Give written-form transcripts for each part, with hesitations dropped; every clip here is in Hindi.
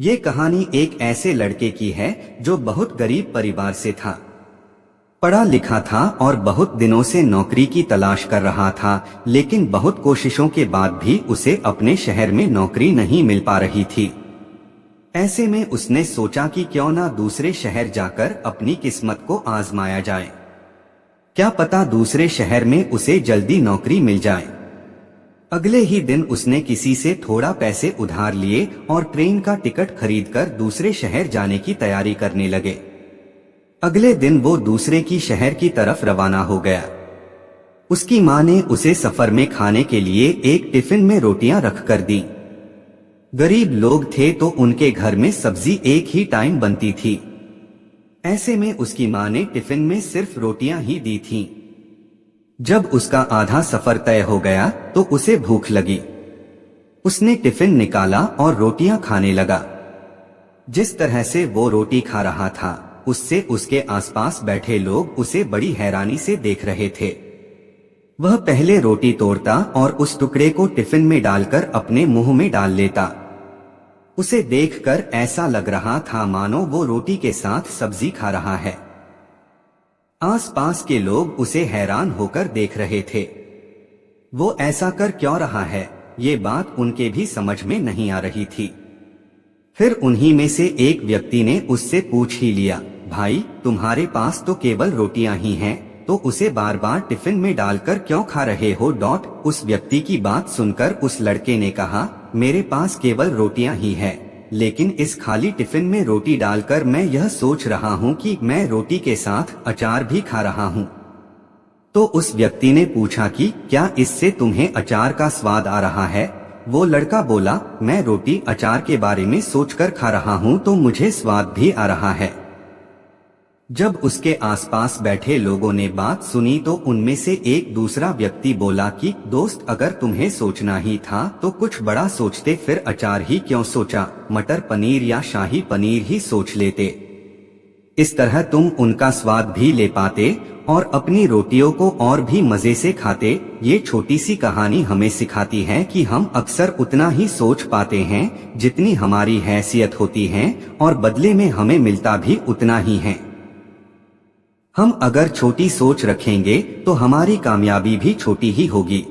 ये कहानी एक ऐसे लड़के की है जो बहुत गरीब परिवार से था। पढ़ा लिखा था और बहुत दिनों से नौकरी की तलाश कर रहा था, लेकिन बहुत कोशिशों के बाद भी उसे अपने शहर में नौकरी नहीं मिल पा रही थी। ऐसे में उसने सोचा कि क्यों ना दूसरे शहर जाकर अपनी किस्मत को आजमाया जाए। क्या पता दूसरे शहर में उसे जल्दी नौकरी मिल जाए। अगले ही दिन उसने किसी से थोड़ा पैसे उधार लिए और ट्रेन का टिकट खरीदकर दूसरे शहर जाने की तैयारी करने लगे। अगले दिन वो दूसरे की शहर की तरफ रवाना हो गया। उसकी माँ ने उसे सफर में खाने के लिए एक टिफिन में रोटियां रख कर दी। गरीब लोग थे तो उनके घर में सब्जी एक ही टाइम बनती थी। ऐसे में उसकी माँ ने टिफिन में सिर्फ रोटियां ही दी थीं। जब उसका आधा सफर तय हो गया तो उसे भूख लगी। उसने टिफिन निकाला और रोटियां खाने लगा। जिस तरह से वो रोटी खा रहा था, उससे उसके आसपास बैठे लोग उसे बड़ी हैरानी से देख रहे थे। वह पहले रोटी तोड़ता और उस टुकड़े को टिफिन में डालकर अपने मुंह में डाल लेता। उसे देखकर ऐसा लग रहा था मानो वो रोटी के साथ सब्जी खा रहा है। आसपास के लोग उसे हैरान होकर देख रहे थे। वो ऐसा कर क्यों रहा है, ये बात उनके भी समझ में नहीं आ रही थी। फिर उन्हीं में से एक व्यक्ति ने उससे पूछ ही लिया, भाई तुम्हारे पास तो केवल रोटियां ही हैं, तो उसे बार बार टिफिन में डालकर क्यों खा रहे हो? उस व्यक्ति की बात सुनकर उस लड़के ने कहा, मेरे पास केवल रोटियां ही है, लेकिन इस खाली टिफिन में रोटी डालकर मैं यह सोच रहा हूँ कि मैं रोटी के साथ अचार भी खा रहा हूँ। तो उस व्यक्ति ने पूछा कि क्या इससे तुम्हें अचार का स्वाद आ रहा है? वो लड़का बोला, मैं रोटी अचार के बारे में सोचकर खा रहा हूँ तो मुझे स्वाद भी आ रहा है। जब उसके आसपास बैठे लोगों ने बात सुनी तो उनमें से एक दूसरा व्यक्ति बोला कि दोस्त, अगर तुम्हें सोचना ही था तो कुछ बड़ा सोचते, फिर अचार ही क्यों सोचा? मटर पनीर या शाही पनीर ही सोच लेते। इस तरह तुम उनका स्वाद भी ले पाते और अपनी रोटियों को और भी मजे से खाते। ये छोटी सी कहानी हमें सिखाती है कि हम अक्सर उतना ही सोच पाते हैं जितनी हमारी हैसियत होती है, और बदले में हमें मिलता भी उतना ही है। हम अगर छोटी सोच रखेंगे तो हमारी कामयाबी भी छोटी ही होगी।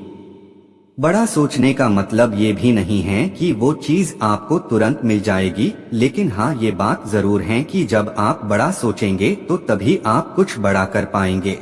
बड़ा सोचने का मतलब ये भी नहीं है कि वो चीज आपको तुरंत मिल जाएगी, लेकिन हाँ, ये बात जरूर है कि जब आप बड़ा सोचेंगे तो तभी आप कुछ बड़ा कर पाएंगे।